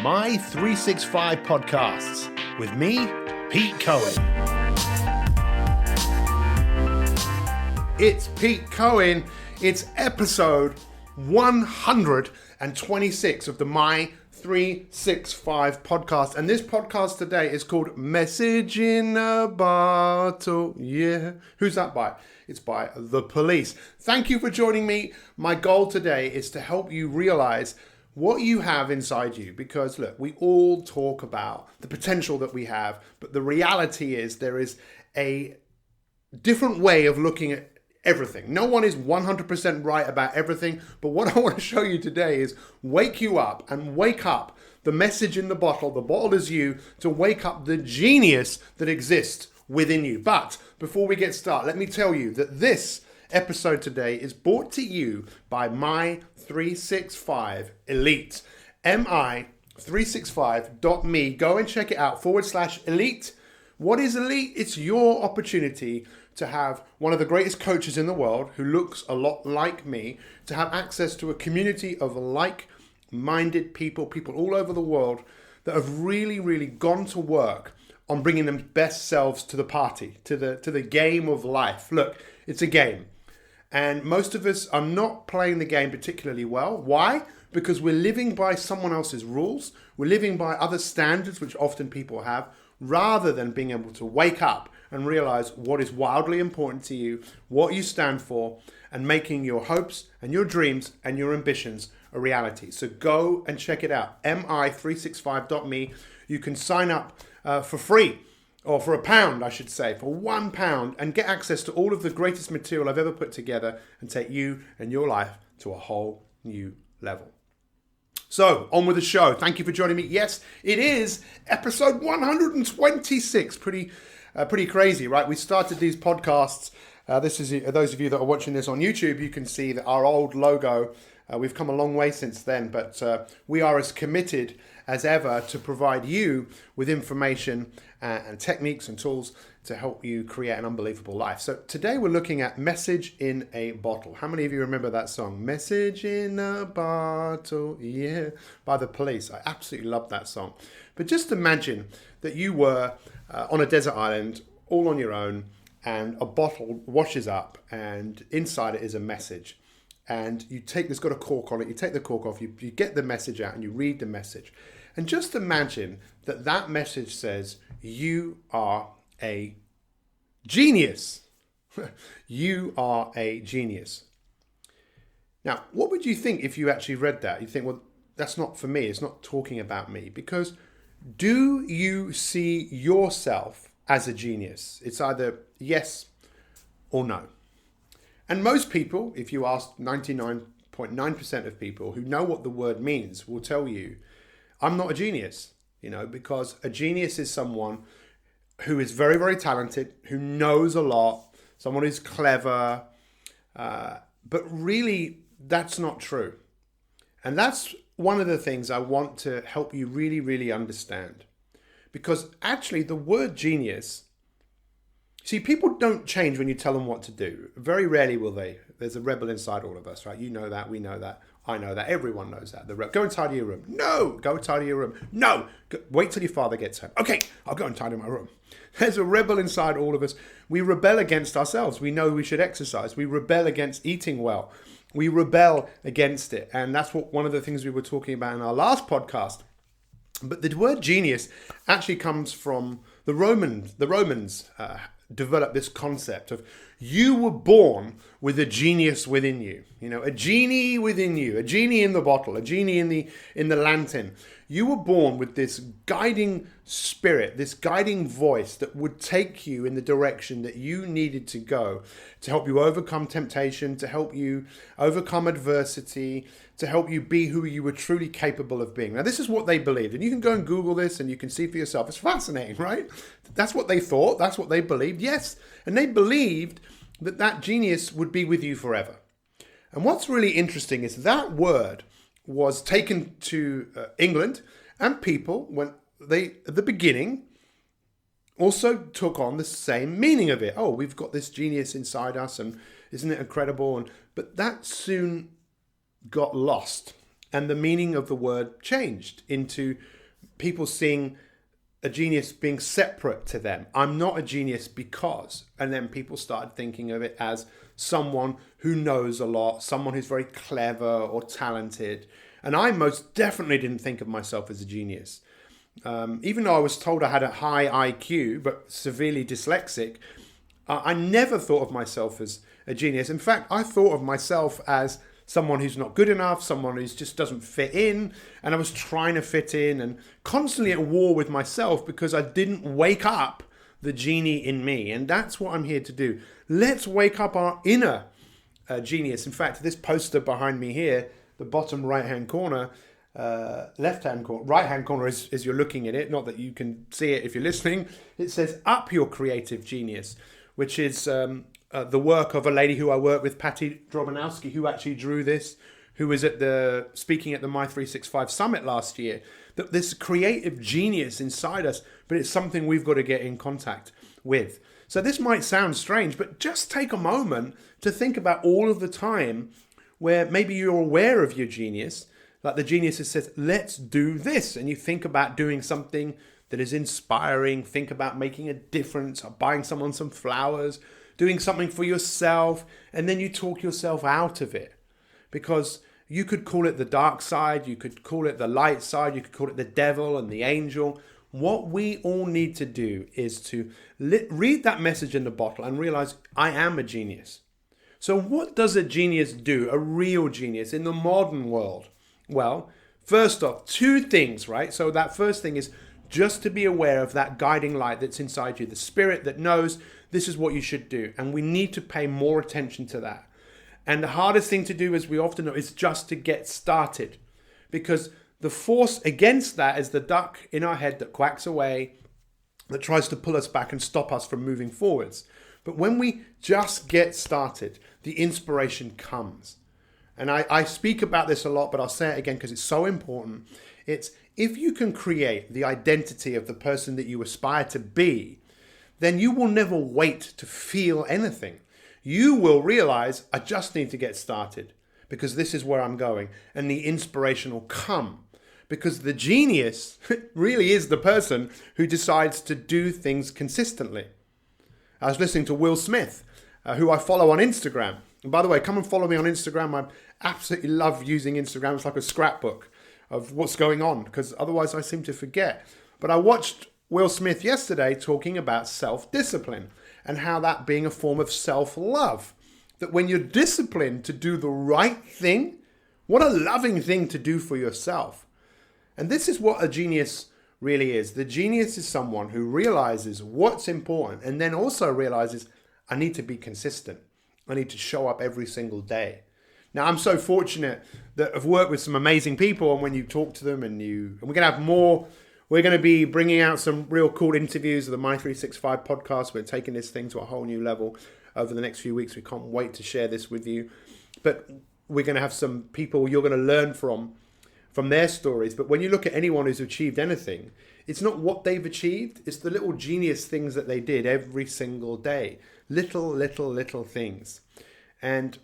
My 365 Podcasts with me, Pete Cohen. It's Pete Cohen. It's episode 126 of the My 365 podcast. And this podcast today is called Message in a Bottle. Yeah. Who's that by? It's by The Police. Thank you for joining me. My goal today is to help you realize what you have inside you, because look, we all talk about the potential that we have, but the reality is there is a different way of looking at everything. No one is 100% right about everything, but what I want to show you today is wake you up and wake up the message in the bottle. The bottle is you, to wake up the genius that exists within you. But before we get started, let me tell you that this episode today is brought to you by My 365 Elite. mi365.me. Go and check it out /elite. What is Elite? It's your opportunity to have one of the greatest coaches in the world who looks a lot like me, to have access to a community of like-minded people all over the world that have really gone to work on bringing them best selves to the party, to the game of life. Look, it's a game. And most of us are not playing the game particularly well. Why? Because we're living by someone else's rules. We're living by other standards, which often people have, rather than being able to wake up and realize what is wildly important to you, what you stand for, and making your hopes and your dreams and your ambitions a reality. So go and check it out. mi365.me. You can sign up for free. Or for £1, I should say, for £1, and get access to all of the greatest material I've ever put together and take you and your life to a whole new level. So, on with the show. Thank you for joining me. Yes, it is episode 126. Pretty crazy, right? We started these podcasts. This is those of you that are watching this on YouTube. You can see that our old logo. We've come a long way since then, but we are as committed as ever to provide you with information and techniques and tools to help you create an unbelievable life. So today we're looking at Message in a Bottle. How many of you remember that song? Message in a Bottle, yeah, by The Police. I absolutely love that song. But just imagine that you were on a desert island all on your own, and a bottle washes up, and inside it is a message. And it's got a cork on it, you take the cork off, you get the message out and you read the message. And just imagine that message says, you are a genius. You are a genius. Now, what would you think if you actually read that? You think, well, that's not for me, it's not talking about me. Because do you see yourself as a genius? It's either yes or no. And most people, if you ask 99.9% of people who know what the word means, will tell you, I'm not a genius, because a genius is someone who is very, very talented, who knows a lot, someone who's clever, but really that's not true. And that's one of the things I want to help you really, really understand. Because actually the word genius, see, people don't change when you tell them what to do. Very rarely will they. There's a rebel inside all of us, right? You know that, we know that, I know that, everyone knows that. Go and tidy your room. No, go and tidy your room. No, wait till your father gets home. Okay, I'll go and tidy my room. There's a rebel inside all of us. We rebel against ourselves. We know we should exercise. We rebel against eating well. We rebel against it. And that's one of the things we were talking about in our last podcast. But the word genius actually comes from the Romans. The Romans developed this concept of you were born with a genius within you. A genie within you, a genie in the bottle, a genie in the lantern. You were born with this guiding spirit, this guiding voice that would take you in the direction that you needed to go, to help you overcome temptation, to help you overcome adversity, to help you be who you were truly capable of being. Now, this is what they believed. And you can go and Google this and you can see for yourself. It's fascinating, right? That's what they thought. That's what they believed. Yes. And they believed that genius would be with you forever. And what's really interesting is that word was taken to England, and people, when they, at the beginning, also took on the same meaning of it. Oh, we've got this genius inside us, and isn't it incredible? But that soon got lost and the meaning of the word changed into people seeing a genius being separate to them. I'm not a genius because, and then people started thinking of it as someone who knows a lot, someone who's very clever or talented. And I most definitely didn't think of myself as a genius. Even though I was told I had a high IQ, but severely dyslexic, I never thought of myself as a genius. In fact, I thought of myself as someone who's not good enough, someone who just doesn't fit in. And I was trying to fit in and constantly at war with myself because I didn't wake up the genie in me. And that's what I'm here to do. Let's wake up our inner genius. In fact, this poster behind me here, the bottom right-hand corner, right-hand corner as you're looking at it, not that you can see it if you're listening, it says up your creative genius, which is the work of a lady who I work with, Patty Drobanowski, who actually drew this, who was speaking at the My 365 Summit last year. That this creative genius inside us, but it's something we've got to get in contact with. So this might sound strange, but just take a moment to think about all of the time where maybe you're aware of your genius, like the genius that says, let's do this. And you think about doing something that is inspiring, think about making a difference, or buying someone some flowers, doing something for yourself, and then you talk yourself out of it. Because you could call it the dark side, you could call it the light side, you could call it the devil and the angel. What we all need to do is to read that message in the bottle and realize, I am a genius. So what does a genius do, a real genius in the modern world? Well, first off, two things, right? So that first thing is just to be aware of that guiding light that's inside you, the spirit that knows this is what you should do. And we need to pay more attention to that. And the hardest thing to do, as we often know, is just to get started. Because the force against that is the duck in our head that quacks away, that tries to pull us back and stop us from moving forwards. But when we just get started, the inspiration comes. And I speak about this a lot, but I'll say it again because it's so important. It's if you can create the identity of the person that you aspire to be, then you will never wait to feel anything. You will realize, I just need to get started because this is where I'm going. And the inspiration will come because the genius really is the person who decides to do things consistently. I was listening to Will Smith, who I follow on Instagram. And by the way, come and follow me on Instagram. I absolutely love using Instagram. It's like a scrapbook of what's going on because otherwise I seem to forget. But I watched Will Smith yesterday talking about self-discipline and how that being a form of self-love. That when you're disciplined to do the right thing, what a loving thing to do for yourself. And this is what a genius really is. The genius is someone who realizes what's important and then also realizes, I need to be consistent. I need to show up every single day. Now, I'm so fortunate that I've worked with some amazing people, and when you talk to them and we're going to have more, we're going to be bringing out some real cool interviews of the My 365 podcast. We're taking this thing to a whole new level over the next few weeks. We can't wait to share this with you. But we're going to have some people you're going to learn from their stories. But when you look at anyone who's achieved anything, it's not what they've achieved. It's the little genius things that they did every single day. Little things. And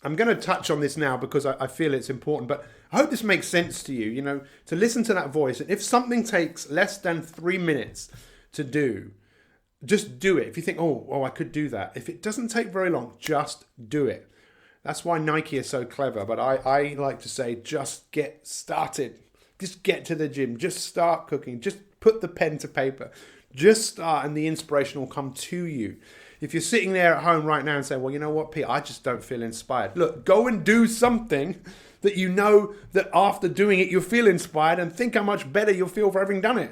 I'm going to touch on this now because I feel it's important. But I hope this makes sense to you, to listen to that voice. And if something takes less than 3 minutes to do, just do it. If you think, oh, I could do that. If it doesn't take very long, just do it. That's why Nike is so clever. But I like to say, just get started. Just get to the gym. Just start cooking. Just put the pen to paper. Just start and the inspiration will come to you. If you're sitting there at home right now and say, well, you know what, Pete, I just don't feel inspired. Look, go and do something that you know that after doing it, you'll feel inspired and think how much better you'll feel for having done it.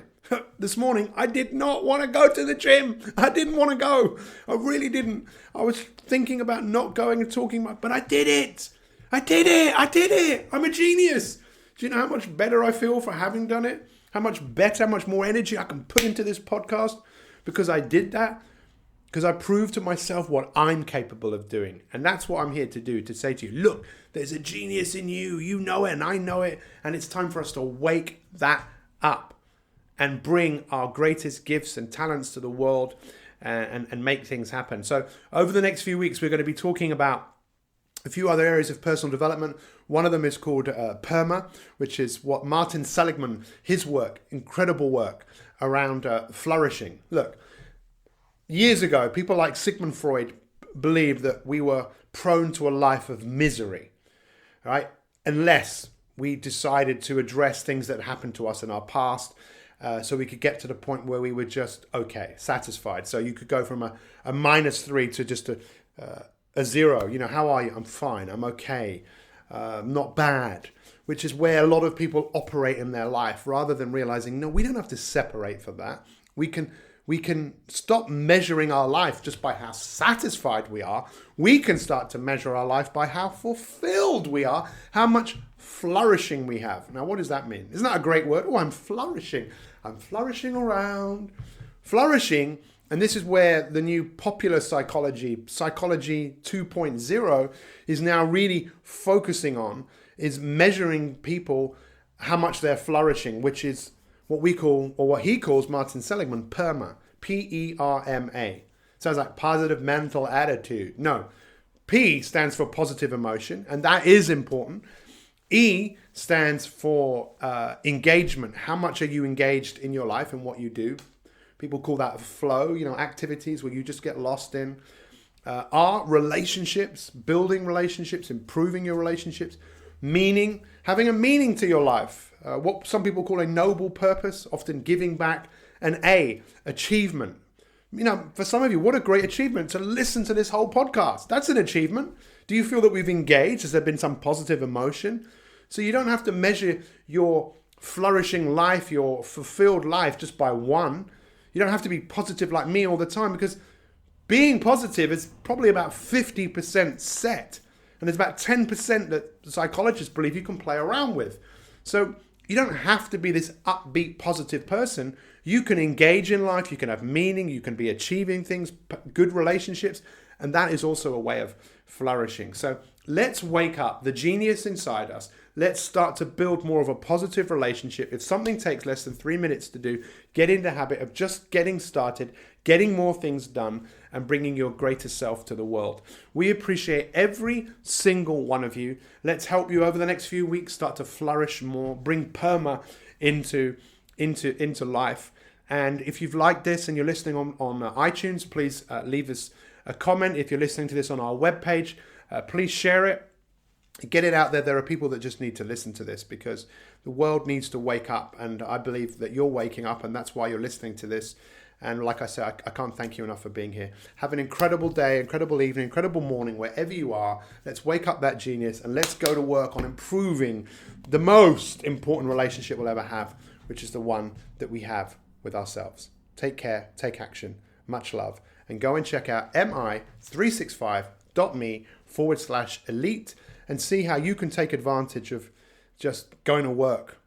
This morning, I did not want to go to the gym. I didn't want to go. I really didn't. I was thinking about not going and talking, but I did it. I did it. I'm a genius. Do you know how much better I feel for having done it? How much better, how much more energy I can put into this podcast because I did that? Because I proved to myself what I'm capable of doing. And that's what I'm here to do, to say to you, look, there's a genius in you. You know it and I know it. And it's time for us to wake that up and bring our greatest gifts and talents to the world and make things happen. So over the next few weeks, we're going to be talking about a few other areas of personal development. One of them is called Perma, which is what Martin Seligman, his work, incredible work around flourishing. Look, years ago, people like Sigmund Freud believed that we were prone to a life of misery, right? Unless we decided to address things that happened to us in our past, so we could get to the point where we were just okay, satisfied. So you could go from a -3 to just a 0. You know, how are you? I'm fine. I'm okay. Not bad. Which is where a lot of people operate in their life, rather than realizing, no, we don't have to separate from that. We can stop measuring our life just by how satisfied we are. We can start to measure our life by how fulfilled we are, how much flourishing we have. Now, what does that mean? Isn't that a great word? Oh, I'm flourishing. I'm flourishing around. Flourishing, and this is where the new popular psychology 2.0, is now really focusing on, is measuring people how much they're flourishing, which is what we call, or what he calls, Martin Seligman, Perma. P-E-R-M-A. Sounds like positive mental attitude. No. P stands for positive emotion, and that is important. E stands for engagement. How much are you engaged in your life and what you do? People call that flow, activities where you just get lost in. R, relationships, building relationships, improving your relationships. Meaning, having a meaning to your life. What some people call a noble purpose, often giving back. And A, achievement. For some of you, what a great achievement to listen to this whole podcast. That's an achievement. Do you feel that we've engaged? Has there been some positive emotion? So you don't have to measure your flourishing life, your fulfilled life just by one. You don't have to be positive like me all the time, because being positive is probably about 50% set. And there's about 10% that psychologists believe you can play around with. So you don't have to be this upbeat, positive person. You can engage in life, you can have meaning, you can be achieving things, good relationships, and that is also a way of flourishing. So let's wake up the genius inside us. Let's start to build more of a positive relationship. If something takes less than 3 minutes to do, get in the habit of just getting started, getting more things done, and bringing your greater self to the world. We appreciate every single one of you. Let's help you over the next few weeks start to flourish more, bring Perma into life. And if you've liked this and you're listening on iTunes, please leave us a comment. If you're listening to this on our webpage, please share it. Get it out there. There are people that just need to listen to this, because the world needs to wake up. And I believe that you're waking up, and that's why you're listening to this. And like I said, I can't thank you enough for being here. Have an incredible day, incredible evening, incredible morning, wherever you are. Let's wake up that genius, and let's go to work on improving the most important relationship we'll ever have, which is the one that we have with ourselves. Take care, take action, much love, and go and check out mi365.me/elite and see how you can take advantage of just going to work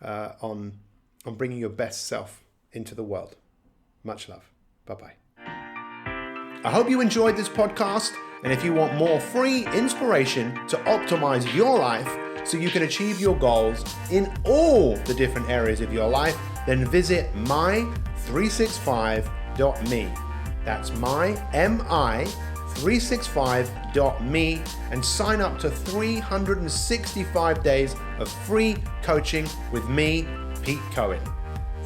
on bringing your best self into the world. Much love. Bye-bye. I hope you enjoyed this podcast, and if you want more free inspiration to optimize your life so you can achieve your goals in all the different areas of your life, then visit mi365.me. That's mi365.me, and sign up to 365 days of free coaching with me, Pete Cohen.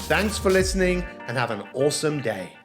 Thanks for listening, and have an awesome day.